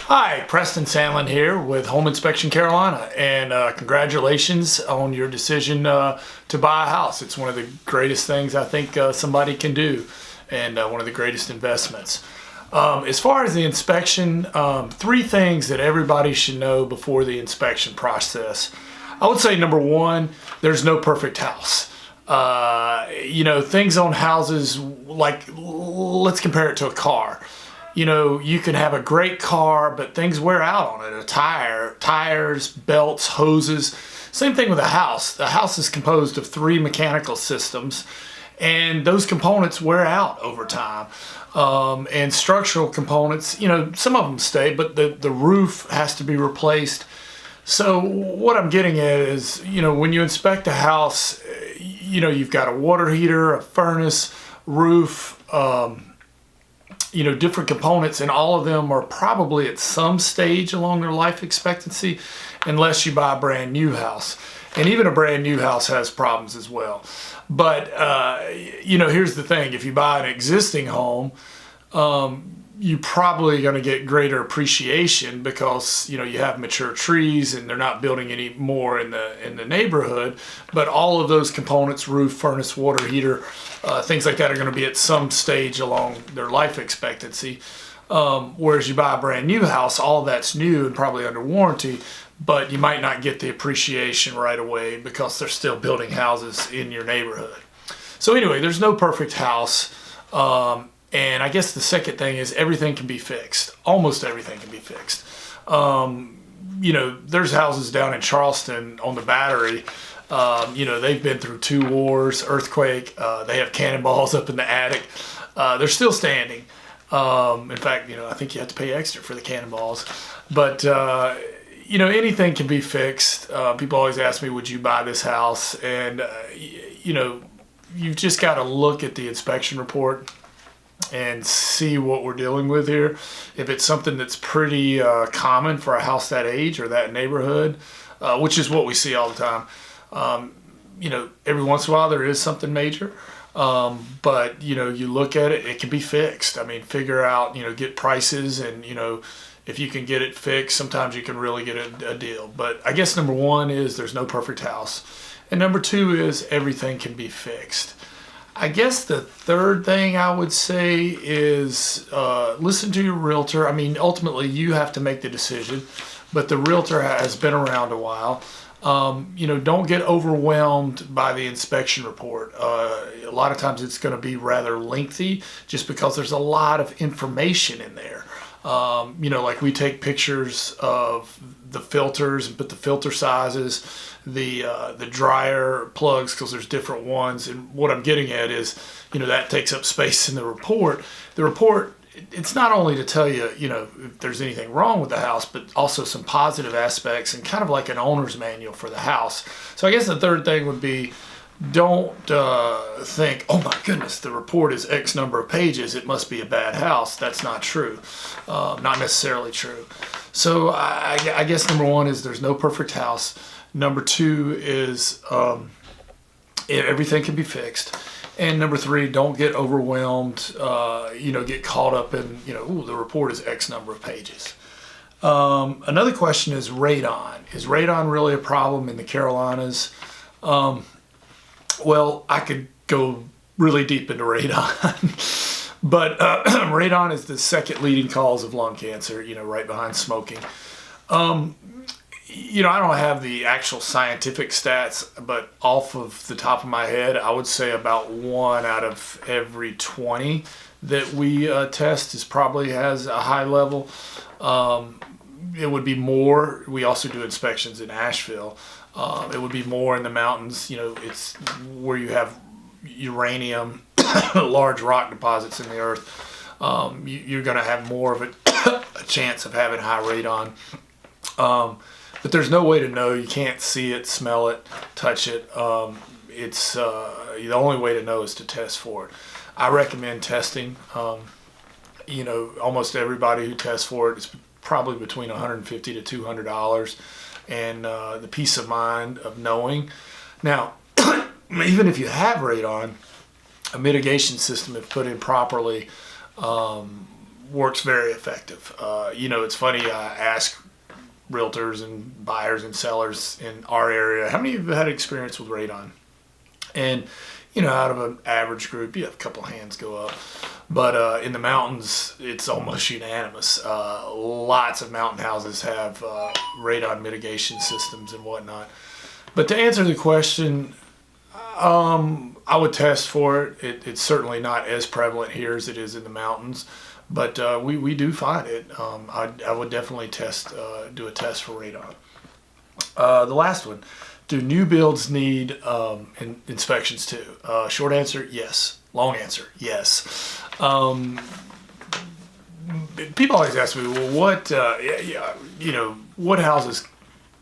Hi, Preston Sandlin here with Home Inspection Carolina, and congratulations on your decision to buy a house. It's one of the greatest things I think somebody can do, and one of the greatest investments. As far as the inspection, three things that everybody should know before the inspection process. I would say number one, there's no perfect house. Things on houses, like let's compare it to a car. You can have a great car, but things wear out on it. Tires, belts, hoses. Same thing with a house. The house is composed of three mechanical systems, and those components wear out over time. And structural components, some of them stay, but the roof has to be replaced. So what I'm getting at is, when you inspect a house, you've got a water heater, a furnace, roof, different components, and all of them are probably at some stage along their life expectancy, unless you buy a brand new house. And even a brand new house has problems as well. But, here's the thing. If you buy an existing home, you're probably going to get greater appreciation because, you have mature trees and they're not building any more in the neighborhood. But all of those components, roof, furnace, water heater, things like that are going to be at some stage along their life expectancy. Whereas you buy a brand new house, all of that's new and probably under warranty, but you might not get the appreciation right away because they're still building houses in your neighborhood. So anyway, there's no perfect house. And I guess the second thing is everything can be fixed. Almost everything can be fixed. There's houses down in Charleston on the Battery. They've been through 2 wars, earthquake. They have cannonballs up in the attic. They're still standing. In fact, I think you have to pay extra for the cannonballs. But, anything can be fixed. People always ask me, would you buy this house? And, you've just got to look at the inspection report and see what we're dealing with here. If it's something that's pretty common for a house that age or that neighborhood, which is what we see all the time. Every once in a while there is something major, but you look at it, it can be fixed. Figure out, get prices, and if you can get it fixed, sometimes you can really get a deal. But I guess number one is there's no perfect house, and number two is everything can be fixed. I guess the third thing I would say is listen to your realtor. Ultimately you have to make the decision, but the realtor has been around a while. Don't get overwhelmed by the inspection report. A lot of times it's going to be rather lengthy just because there's a lot of information in there. Like we take pictures of the filters and put the filter sizes, the dryer plugs, because there's different ones. And what I'm getting at is, that takes up space in the report. The report, it's not only to tell you, if there's anything wrong with the house, but also some positive aspects and kind of like an owner's manual for the house. So I guess the third thing would be, don't think, oh my goodness, the report is X number of pages, it must be a bad house. That's not true. Not necessarily true. So I guess number one is there's no perfect house. Number two is everything can be fixed. And number three, don't get overwhelmed, get caught up in, the report is X number of pages. Another question is radon. Is radon really a problem in the Carolinas? Well, I could go really deep into radon, but radon is the second leading cause of lung cancer, right behind smoking. I don't have the actual scientific stats, but off of the top of my head, I would say about 1 out of every 20 that we test probably has a high level. It would be more. We also do inspections in Asheville. It would be more in the mountains. It's where you have uranium, large rock deposits in the earth. You're going to have more of a chance of having high radon. But there's no way to know. You can't see it, smell it, touch it. It's the only way to know is to test for it. I recommend testing. Almost everybody who tests for it is probably between $150 to $200, and the peace of mind of knowing. Now, even if you have radon, a mitigation system, if put in properly, works very effective. It's funny, I ask realtors and buyers and sellers in our area, how many of you have had experience with radon? And, out of an average group, you have a couple hands go up. But in the mountains, it's almost unanimous. Lots of mountain houses have radon mitigation systems and whatnot. But to answer the question, I would test for it. It's certainly not as prevalent here as it is in the mountains, but we do find it. I would definitely do a test for radon. The last one, do new builds need inspections too? Short answer, yes. Long answer, yes. People always ask me, well, what houses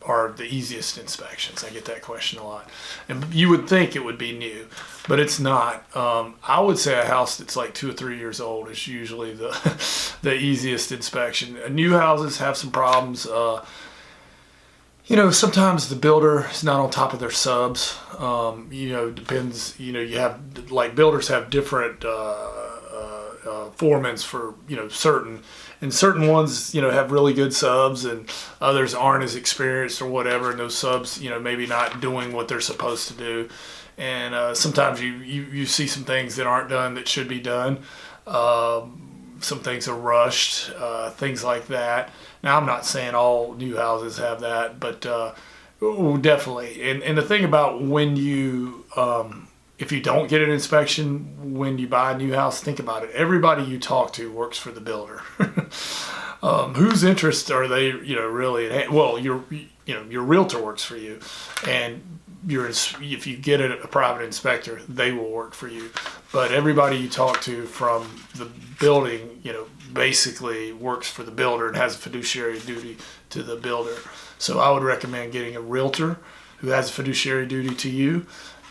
are the easiest inspections? I get that question a lot. And you would think it would be new, but it's not. I would say a house that's like 2 or 3 years old is usually the easiest inspection. New houses have some problems. Sometimes the builder is not on top of their subs. Depends, you have, like, builders have different foremans for, certain ones, have really good subs, and others aren't as experienced or whatever, and those subs, maybe not doing what they're supposed to do. And sometimes you see some things that aren't done that should be done. Some things are rushed, things like that. Now, I'm not saying all new houses have that, but definitely. And the thing about when you, if you don't get an inspection when you buy a new house, think about it. Everybody you talk to works for the builder. Whose interests are they, really? Well, your realtor works for you, and if you get a private inspector, they will work for you. But everybody you talk to from the building, basically works for the builder and has a fiduciary duty to the builder. So I would recommend getting a realtor who has a fiduciary duty to you,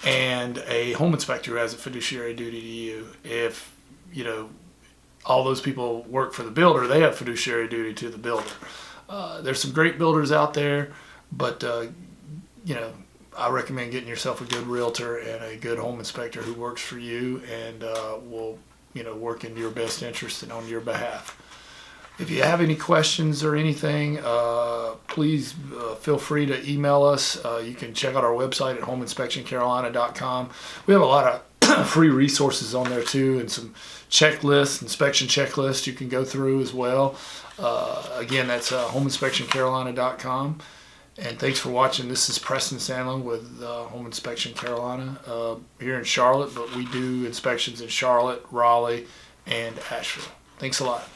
and a home inspector who has a fiduciary duty to you. If, all those people work for the builder, they have fiduciary duty to the builder. There's some great builders out there, but, I recommend getting yourself a good realtor and a good home inspector who works for you and will, work in your best interest and on your behalf. If you have any questions or anything, please feel free to email us. You can check out our website at homeinspectioncarolina.com. We have a lot of free resources on there too, and some checklists, inspection checklists you can go through as well. Again, that's homeinspectioncarolina.com. And thanks for watching. This is Preston Sandlin with Home Inspection Carolina here in Charlotte, but we do inspections in Charlotte, Raleigh, and Asheville. Thanks a lot.